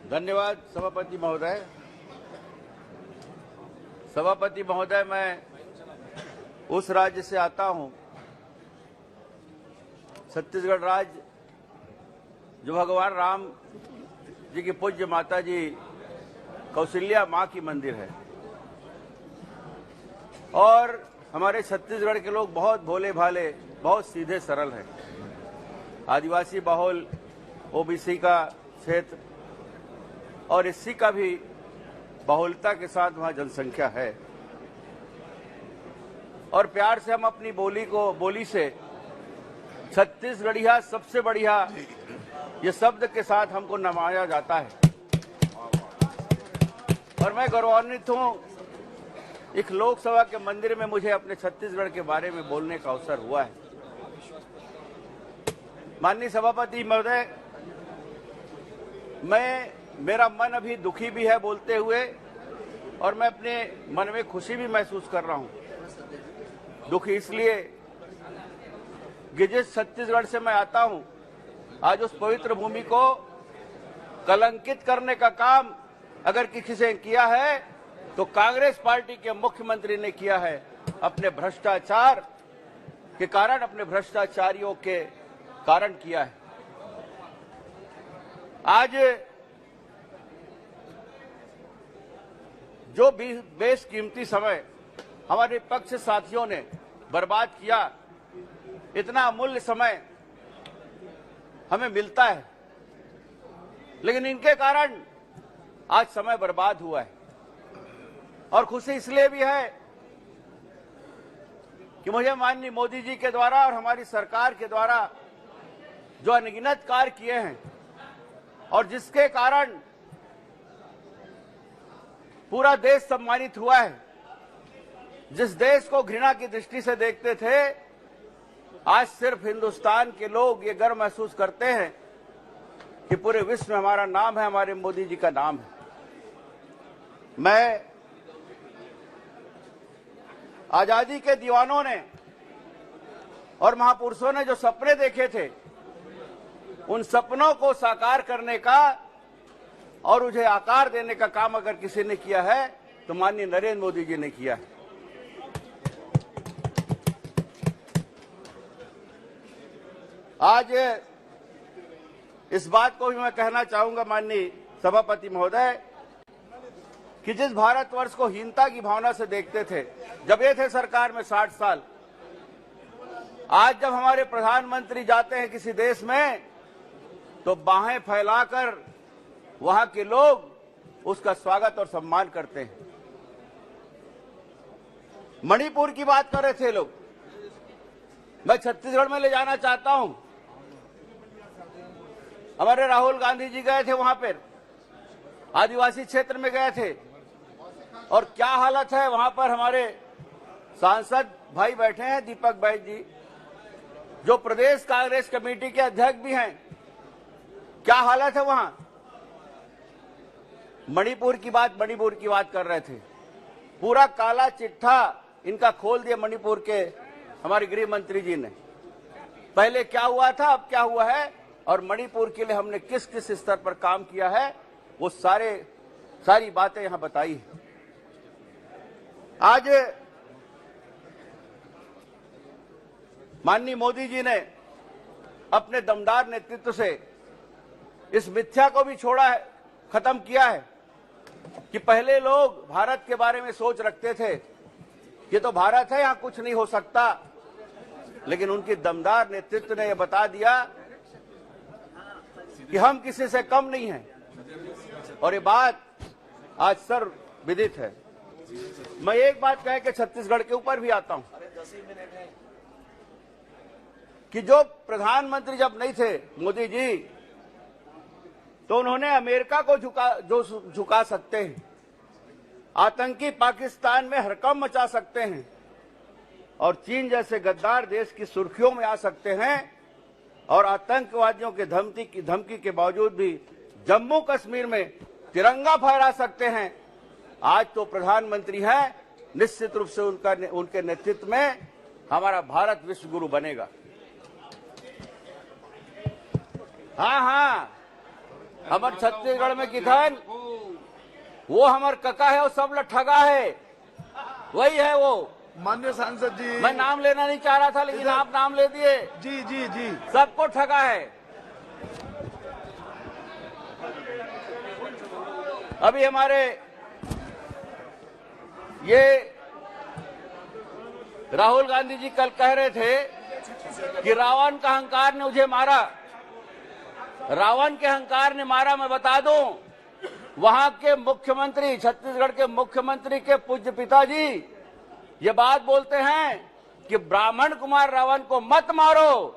धन्यवाद सभापति महोदय। सभापति महोदय, मैं उस राज्य से आता हूं, छत्तीसगढ़ राज्य, जो भगवान राम जी की पूज्य माता जी कौशल्या मां की मंदिर है। और हमारे छत्तीसगढ़ के लोग बहुत भोले भाले, बहुत सीधे सरल हैं। आदिवासी बहुल ओबीसी का क्षेत्र और एससी का भी बहुलता के साथ वहां जनसंख्या है। और प्यार से हम अपनी बोली से छत्तीसगढ़िया सबसे बढ़िया ये शब्द के साथ हमको नवाजा जाता है। और मैं गौरवान्वित हूं, एक लोकसभा के मंदिर में मुझे अपने छत्तीसगढ़ के बारे में बोलने का अवसर हुआ है। माननीय सभापति महोदय, मेरा मन अभी दुखी भी है बोलते हुए, और मैं अपने मन में खुशी भी महसूस कर रहा हूं। दुखी इसलिए कि जिस छत्तीसगढ़ से मैं आता हूं, आज उस पवित्र भूमि को कलंकित करने का काम अगर किसी ने किया है तो कांग्रेस पार्टी के मुख्यमंत्री ने किया है, अपने भ्रष्टाचार के कारण, अपने भ्रष्टाचारियों के कारण किया है। आज जो बेशकीमती समय हमारे विपक्ष साथियों ने बर्बाद किया, इतना अमूल्य समय हमें मिलता है, लेकिन इनके कारण आज समय बर्बाद हुआ है। और खुशी इसलिए भी है कि मुझे माननीय मोदी जी के द्वारा और हमारी सरकार के द्वारा जो अनगिनत कार्य किए हैं, और जिसके कारण पूरा देश सम्मानित हुआ है। जिस देश को घृणा की दृष्टि से देखते थे, आज सिर्फ हिंदुस्तान के लोग ये गर्व महसूस करते हैं कि पूरे विश्व में हमारा नाम है, हमारे मोदी जी का नाम है। मैं आजादी के दीवानों ने और महापुरुषों ने जो सपने देखे थे, उन सपनों को साकार करने का और उन्हें आकार देने का काम अगर किसी ने किया है तो माननीय नरेंद्र मोदी जी ने किया है। आज इस बात को भी मैं कहना चाहूंगा माननीय सभापति महोदय कि जिस भारतवर्ष को हीनता की भावना से देखते थे जब ये थे सरकार में 60 साल, आज जब हमारे प्रधानमंत्री जाते हैं किसी देश में तो बाहें फैलाकर वहां के लोग उसका स्वागत और सम्मान करते हैं। मणिपुर की बात कर रहे थे लोग, मैं छत्तीसगढ़ में ले जाना चाहता हूं। हमारे राहुल गांधी जी गए थे वहां पर, आदिवासी क्षेत्र में गए थे, और क्या हालत है वहां पर। हमारे सांसद भाई बैठे हैं, दीपक भाई जी, जो प्रदेश कांग्रेस कमेटी के अध्यक्ष भी हैं, क्या हालत है वहां। मणिपुर की बात कर रहे थे, पूरा काला चिट्ठा इनका खोल दिया मणिपुर के हमारे गृह मंत्री जी ने। पहले क्या हुआ था, अब क्या हुआ है, और मणिपुर के लिए हमने किस किस स्तर पर काम किया है, वो सारी बातें यहां बताई है। आज माननीय मोदी जी ने अपने दमदार नेतृत्व से इस मिथ्या को भी छोड़ा है, खत्म किया है कि पहले लोग भारत के बारे में सोच रखते थे ये तो भारत है, यहां कुछ नहीं हो सकता, लेकिन उनकी दमदार नेतृत्व ने यह बता दिया कि हम किसी से कम नहीं हैं, और ये बात आज सर्वविदित है। मैं एक बात कह के छत्तीसगढ़ के ऊपर भी आता हूं कि जो प्रधानमंत्री जब नहीं थे मोदी जी, तो उन्होंने अमेरिका को झुका सकते हैं, आतंकी पाकिस्तान में हड़कंप मचा सकते हैं, और चीन जैसे गद्दार देश की सुर्खियों में आ सकते हैं, और आतंकवादियों के धमकी के बावजूद भी जम्मू कश्मीर में तिरंगा फहरा सकते हैं। आज तो प्रधानमंत्री हैं, निश्चित रूप से उनके नेतृत्व में हमारा भारत विश्व गुरु बनेगा। हाँ, हमारे छत्तीसगढ़ में किसान वो हमार कका है, वो सब लोग ठगा है, वही है वो। माननीय सांसद जी, मैं नाम लेना नहीं चाह रहा था, लेकिन आप नाम ले दिए। जी जी जी, सबको ठगा है। अभी हमारे ये राहुल गांधी जी कल कह रहे थे कि रावण का अहंकार ने मुझे मारा। रावण के अहंकार ने मारा, मैं बता दूं, वहां के मुख्यमंत्री, छत्तीसगढ़ के मुख्यमंत्री के पूज्य पिताजी ये बात बोलते हैं कि ब्राह्मण कुमार रावण को मत मारो।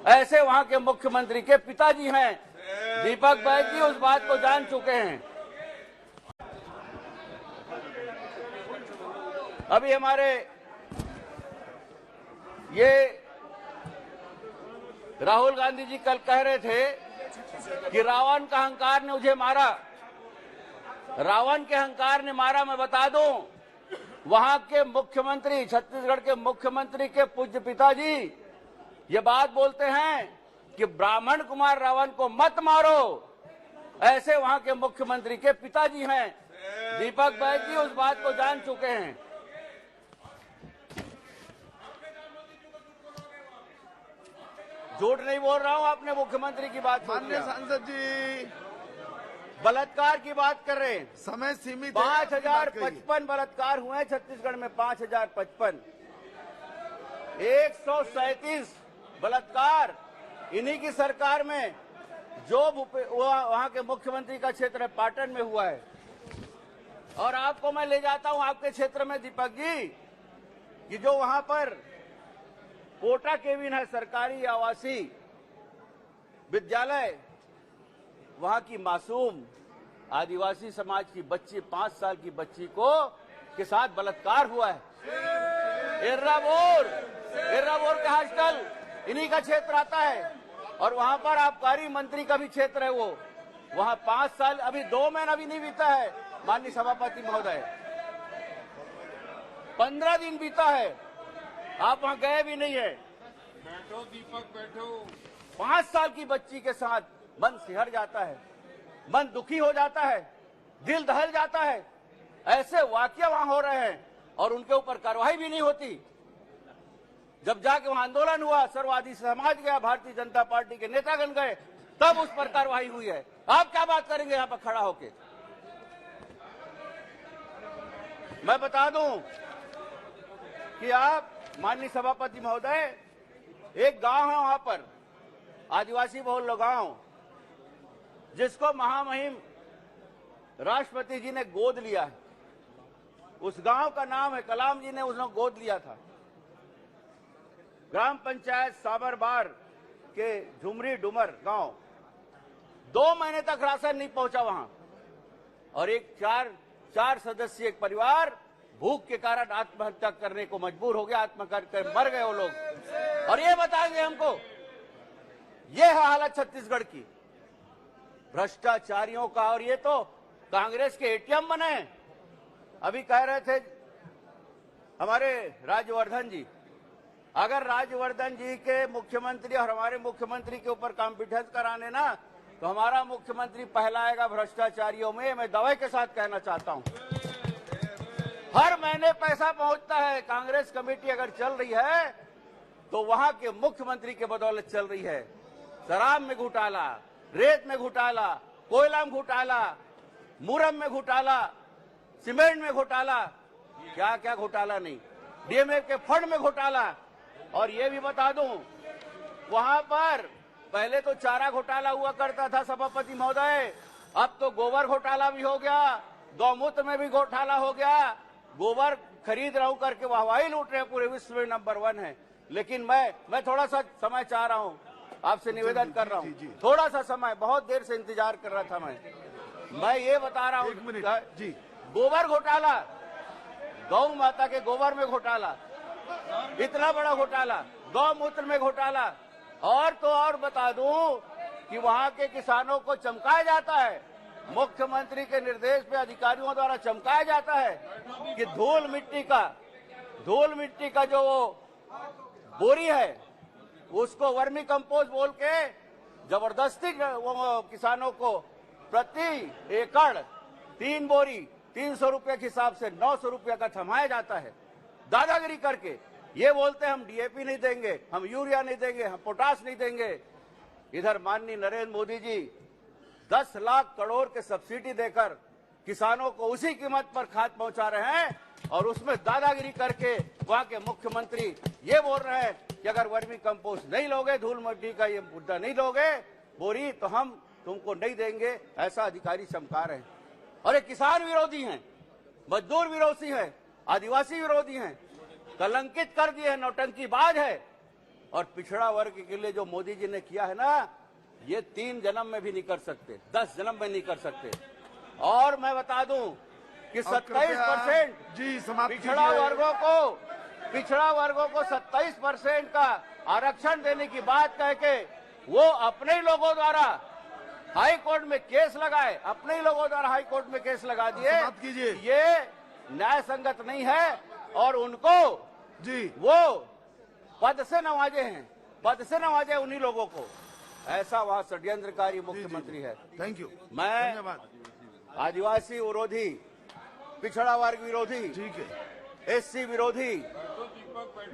ऐसे वहां के मुख्यमंत्री के पिताजी हैं। दीपक भाई जी उस बात को जान चुके हैं। अभी हमारे ये राहुल गांधी जी कल कह रहे थे कि रावण का अहंकार ने मुझे मारा। रावण के अहंकार ने मारा, मैं बता दूं, वहां के मुख्यमंत्री, छत्तीसगढ़ के मुख्यमंत्री के पूज्य पिताजी ये बात बोलते हैं कि ब्राह्मण कुमार रावण को मत मारो। ऐसे वहां के मुख्यमंत्री के पिताजी हैं। दीपक भाई जी उस बात को जान चुके हैं। झूठ नहीं बोल रहा हूं, आपने मुख्यमंत्री की बात। माननीय सांसद जी, बलात्कार की बात कर रहे हैं। समय सीमित, 5055 बलात्कार हुए हैं छत्तीसगढ़ में। 5055, 137 बलात्कार इन्हीं की सरकार में, जो वहां के मुख्यमंत्री का क्षेत्र है पाटन में हुआ है। और आपको मैं ले जाता हूं आपके क्षेत्र में दीपक जी, कि जो वहां पर कोटा केविन है, सरकारी आवासीय विद्यालय, वहां की मासूम आदिवासी समाज की बच्ची, 5 साल की बच्ची को के साथ बलात्कार हुआ है। इर्राबोर के हॉस्टल इन्हीं का क्षेत्र आता है। और वहां पर आबकारी मंत्री का भी क्षेत्र है वो। वहां 5 साल, अभी 2 महीना भी नहीं बीता है माननीय सभापति महोदय, 15 दिन बीता है, आप वहां गए भी नहीं है। बैठो दीपक, बैठो। 5 साल की बच्ची के साथ मन सिहर जाता है, मन दुखी हो जाता है, दिल दहल जाता है। ऐसे वाकया वहां हो रहे हैं और उनके ऊपर कार्रवाई भी नहीं होती। जब जाके वहां आंदोलन हुआ, सर्ववादी समाज गया, भारतीय जनता पार्टी के नेतागण गए, तब उस पर कार्रवाई हुई है। आप क्या बात करेंगे यहां पर खड़ा होके? मैं बता दूं कि आप माननीय सभापति महोदय, एक गांव है वहां पर, आदिवासी बहुल गांव, जिसको महामहिम राष्ट्रपति जी ने गोद लिया है। उस गांव का नाम है, कलाम जी ने उसने गोद लिया था। ग्राम पंचायत साबरबार के झुमरी डुमर गांव, 2 महीने तक राशन नहीं पहुंचा वहां। और एक चार सदस्यीय एक परिवार भूख के कारण आत्महत्या करने को मजबूर हो गया, आत्महत्या कर मर गए वो लोग। और ये बताएंगे हमको, ये है हालत छत्तीसगढ़ की, भ्रष्टाचारियों का। और ये तो कांग्रेस के एटीएम बने। अभी कह रहे थे हमारे राज्यवर्धन जी, अगर राज्यवर्धन जी के मुख्यमंत्री और हमारे मुख्यमंत्री के ऊपर कॉम्पिटेंस कराने ना, तो हमारा मुख्यमंत्री पहला आएगा भ्रष्टाचारियों में। मैं दावे के साथ कहना चाहता हूं, हर महीने पैसा पहुंचता है। कांग्रेस कमेटी अगर चल रही है तो वहां के मुख्यमंत्री के बदौलत चल रही है। शराब में घोटाला, रेत में घोटाला, कोयला में घोटाला, मुरम में घोटाला, सीमेंट में घोटाला, क्या क्या घोटाला नहीं, डीएमएफ के फंड में घोटाला। और ये भी बता दूं, वहां पर पहले तो चारा घोटाला हुआ करता था सभापति महोदय, अब तो गोबर घोटाला भी हो गया, गौमूत्र में भी घोटाला हो गया। गोबर खरीद रहा हूं करके वाहवाही लूट रहे हैं, पूरे विश्व में नंबर 1 है। लेकिन मैं थोड़ा सा समय चाह रहा हूं, आपसे निवेदन कर रहा हूं, थोड़ा सा समय, बहुत देर से इंतजार कर रहा था मैं ये बता रहा हूं जी, गोबर घोटाला, गौ माता के गोबर में घोटाला, इतना बड़ा घोटाला, गौमूत्र में घोटाला। और तो और बता दूं कि वहां के किसानों को चमकाया जाता है, मुख्यमंत्री के निर्देश पे अधिकारियों द्वारा चमकाया जाता है कि धूल मिट्टी का जो बोरी है उसको वर्मी कंपोस्ट बोल के जबरदस्ती वो किसानों को प्रति एकड़ 3 बोरी 300 रुपए के हिसाब से 900 रुपए का थमाया जाता है। दादागिरी करके ये बोलते हैं हम डीएपी नहीं देंगे, हम यूरिया नहीं देंगे, हम पोटास नहीं देंगे। इधर माननीय नरेंद्र मोदी जी 10 लाख करोड़ के सब्सिडी देकर किसानों को उसी कीमत पर खाद पहुंचा रहे हैं और उसमें दादागिरी करके वहां के मुख्यमंत्री ये बोल रहे हैं कि अगर वर्मी कंपोस्ट नहीं लोगे, धूल मिट्टी का ये मुद्दा नहीं लोगे बोरी, तो हम तुमको नहीं देंगे। ऐसा अधिकारी चमका रहे हैं और ये किसान विरोधी हैं, मजदूर विरोधी हैं, आदिवासी विरोधी हैं, कलंकित कर दिए हैं, नौटंकीबाज है। और पिछड़ा वर्ग के लिए जो मोदी जी ने किया है ना, ये 3 जन्म में भी नहीं कर सकते, 10 जन्म में नहीं कर सकते। और मैं बता दूं कि 27% जी समाप्त पिछड़ा कीजिए। वर्गों को 27% का आरक्षण देने की बात कह के वो अपने ही लोगों द्वारा हाई कोर्ट में केस लगाए, अपने ही लोगों द्वारा हाई कोर्ट में केस लगा दिए। समाप्त कीजिए। ये न्याय संगत नहीं है और उनको जी वो पद से नवाजे हैं, पद से नवाजे उन्हीं लोगों को। ऐसा वहां षड्यंत्रकारी मुख्यमंत्री है। थैंक यू, मैं धन्यवाद। आदिवासी विरोधी, पिछड़ा वर्ग विरोधी, ठीक है, एससी विरोधी,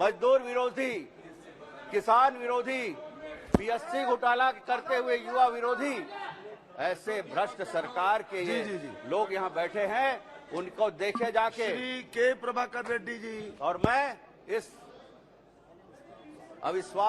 मजदूर विरोधी, किसान विरोधी, पीएससी घोटाला करते हुए युवा विरोधी, ऐसे भ्रष्ट सरकार के ये जी। लोग यहाँ बैठे हैं, उनको देखे जाके। श्री के प्रभाकर रेड्डी जी। और मैं इस अविश्वास